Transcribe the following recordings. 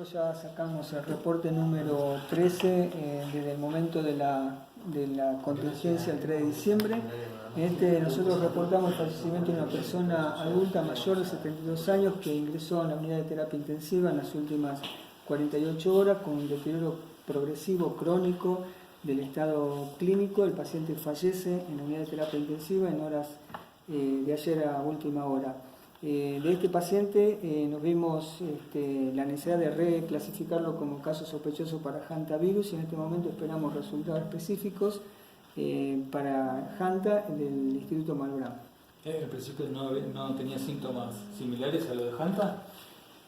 nosotros ya sacamos el reporte número 13 desde el momento de la contingencia el 3 de diciembre. En este nosotros reportamos el fallecimiento de una persona adulta mayor de 72 años que ingresó a la unidad de terapia intensiva en las últimas 48 horas con un deterioro progresivo crónico del estado clínico. El paciente fallece en la unidad de terapia intensiva en horas de ayer a última hora. De este paciente nos vimos la necesidad de reclasificarlo como caso sospechoso para hantavirus y en este momento esperamos resultados específicos para Hanta del Instituto Malbrán. ¿En principio no tenía síntomas similares a lo de Hanta?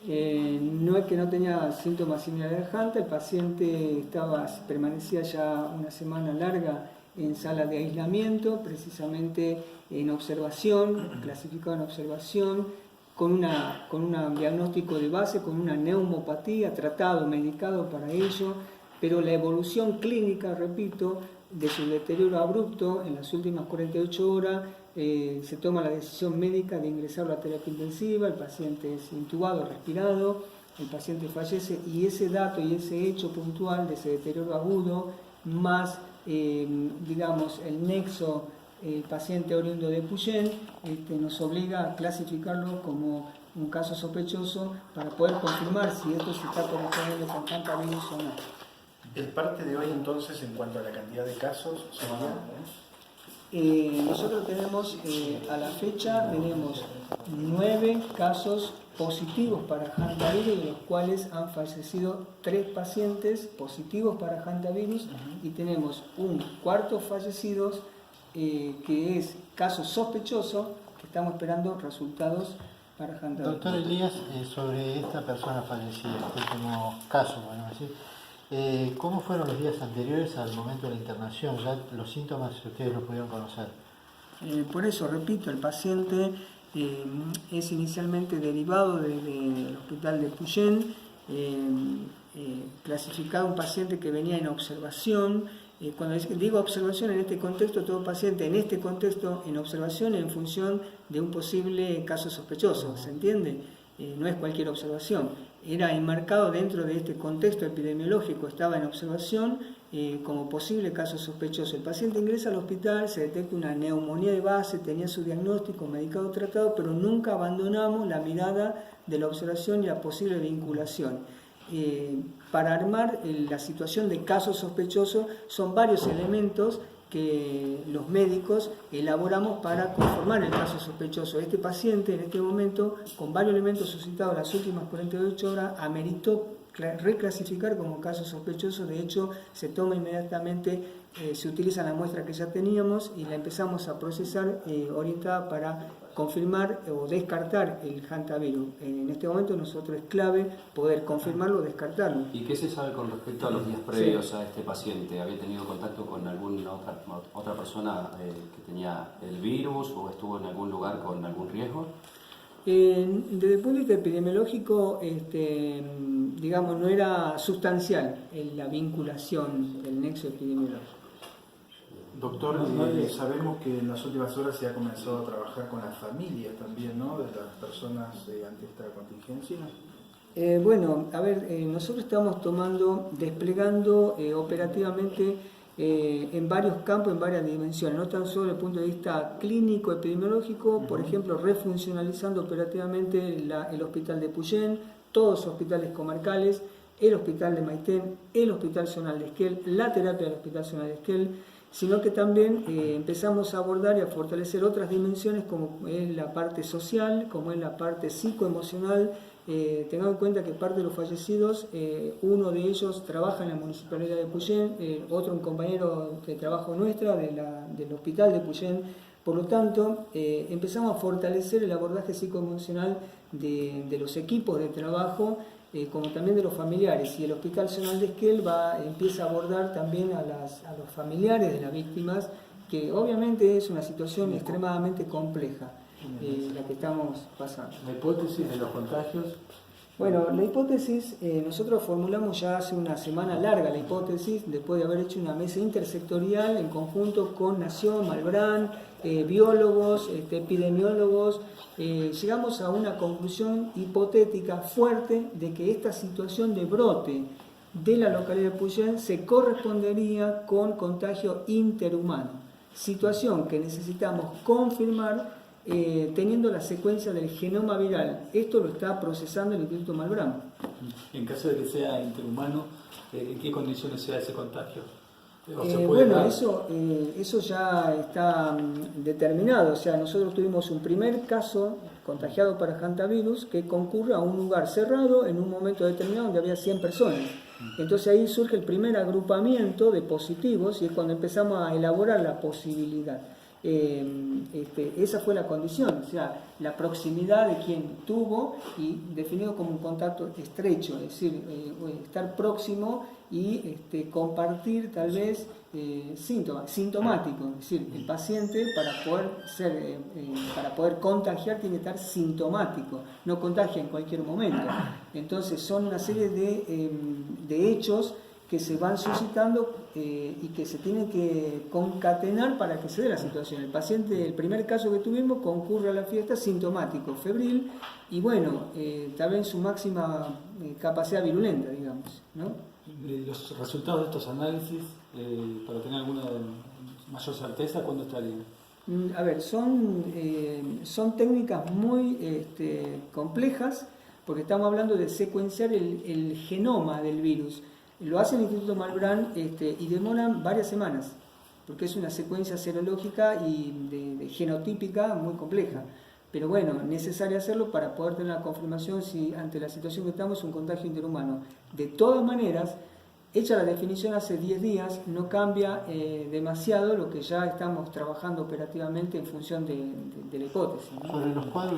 No es que no tenía síntomas similares a Hanta, el paciente permanecía ya una semana larga en sala de aislamiento, precisamente en observación, clasificado en observación, con un diagnóstico de base, con una neumopatía, tratado, medicado para ello, pero la evolución clínica, repito, de su deterioro abrupto en las últimas 48 horas, se toma la decisión médica de ingresarlo a terapia intensiva, el paciente es intubado, respirado, el paciente fallece y ese dato y ese hecho puntual de ese deterioro agudo, más digamos el nexo paciente oriundo de Puyén, nos obliga a clasificarlo como un caso sospechoso para poder confirmar si esto se está correspondiendo con hantavirus o no. El parte de hoy entonces en cuanto a la cantidad de casos sería... Nosotros tenemos a la fecha tenemos 9 casos positivos para hantavirus, de los cuales han fallecido 3 pacientes positivos para hantavirus y tenemos un cuarto fallecido que es caso sospechoso, que estamos esperando resultados para hantavirus. Doctor Elías, sobre esta persona fallecida, este último caso, bueno, decir, ¿cómo fueron los días anteriores al momento de la internación? ¿Ya los síntomas ustedes los pudieron conocer? Por eso, repito, el paciente es inicialmente derivado del hospital de Puyén, clasificado un paciente que venía en observación. Cuando digo observación en este contexto, todo paciente en este contexto en observación en función de un posible caso sospechoso, ¿se entiende? No es cualquier observación. Era enmarcado dentro de este contexto epidemiológico, estaba en observación como posible caso sospechoso. El paciente ingresa al hospital, se detecta una neumonía de base, tenía su diagnóstico, medicado, tratado, pero nunca abandonamos la mirada de la observación y la posible vinculación. Para armar la situación de caso sospechoso son varios elementos que los médicos elaboramos para conformar el caso sospechoso. Este paciente en este momento, con varios elementos suscitados en las últimas 48 horas, ameritó reclasificar como caso sospechoso. De hecho, se toma inmediatamente, se utiliza la muestra que ya teníamos y la empezamos a procesar orientada para confirmar o descartar el hantavirus. En este momento nosotros es clave poder confirmarlo o descartarlo. ¿Y qué se sabe con respecto a los días previos a este paciente? ¿Había tenido contacto con alguna otra persona que tenía el virus o estuvo en algún lugar con algún riesgo? Desde el punto de vista epidemiológico, digamos, no era sustancial la vinculación del nexo epidemiológico. Doctor, sabemos que en las últimas horas se ha comenzado a trabajar con las familias también, ¿no?, de las personas ante esta contingencia. Bueno, a ver, nosotros estamos desplegando operativamente en varios campos, en varias dimensiones, no tan solo desde el punto de vista clínico, epidemiológico, por ejemplo, refuncionalizando operativamente el hospital de Puyén, todos los hospitales comarcales, el hospital de Maitén, el hospital zonal de Esquel, la terapia del hospital zonal de Esquel, sino que también empezamos a abordar y a fortalecer otras dimensiones como es la parte social, como es la parte psicoemocional. Tengamos en cuenta que parte de los fallecidos, uno de ellos trabaja en la Municipalidad de Puyén, otro un compañero de trabajo nuestra del Hospital de Puyén. Por lo tanto, empezamos a fortalecer el abordaje psicoemocional de los equipos de trabajo, como también de los familiares, y el Hospital Zonal de Esquel empieza a abordar también a los familiares de las víctimas, que obviamente es una situación extremadamente compleja la que estamos pasando. ¿La hipótesis de los contagios? Bueno, la hipótesis, nosotros formulamos ya hace una semana larga la hipótesis, después de haber hecho una mesa intersectorial en conjunto con Nación, Malbrán, biólogos, epidemiólogos. Llegamos a una conclusión hipotética fuerte de que esta situación de brote de la localidad de Puyén se correspondería con contagio interhumano, situación que necesitamos confirmar teniendo la secuencia del genoma viral. Esto lo está procesando el Instituto Malbrán. En caso de que sea interhumano, ¿en qué condiciones se da ese contagio? ¿O se puede Bueno, dar? eso ya está determinado. O sea, nosotros tuvimos un primer caso contagiado para hantavirus que concurre a un lugar cerrado en un momento determinado donde había 100 personas. Entonces ahí surge el primer agrupamiento de positivos y es cuando empezamos a elaborar la posibilidad. Esa fue la condición, o sea, la proximidad de quien tuvo y definido como un contacto estrecho, es decir, estar próximo y compartir tal vez síntomas, sintomático, es decir, el paciente para poder contagiar tiene que estar sintomático, no contagia en cualquier momento. Entonces son una serie de hechos que se van suscitando y que se tienen que concatenar para que se dé la situación. El paciente, el primer caso que tuvimos, concurre a la fiesta sintomático, febril, y bueno, tal vez en su máxima capacidad virulenta, digamos, ¿no? Los resultados de estos análisis, para tener alguna mayor certeza, ¿cuándo estarían? A ver, son técnicas muy complejas, porque estamos hablando de secuenciar el genoma del virus. Lo hace el Instituto Malbrán y demoran varias semanas, porque es una secuencia serológica y de genotípica muy compleja. Pero bueno, necesario hacerlo para poder tener la confirmación si ante la situación que estamos es un contagio interhumano. De todas maneras, hecha la definición hace 10 días, no cambia demasiado lo que ya estamos trabajando operativamente en función de la hipótesis, ¿no? Sobre los cuadros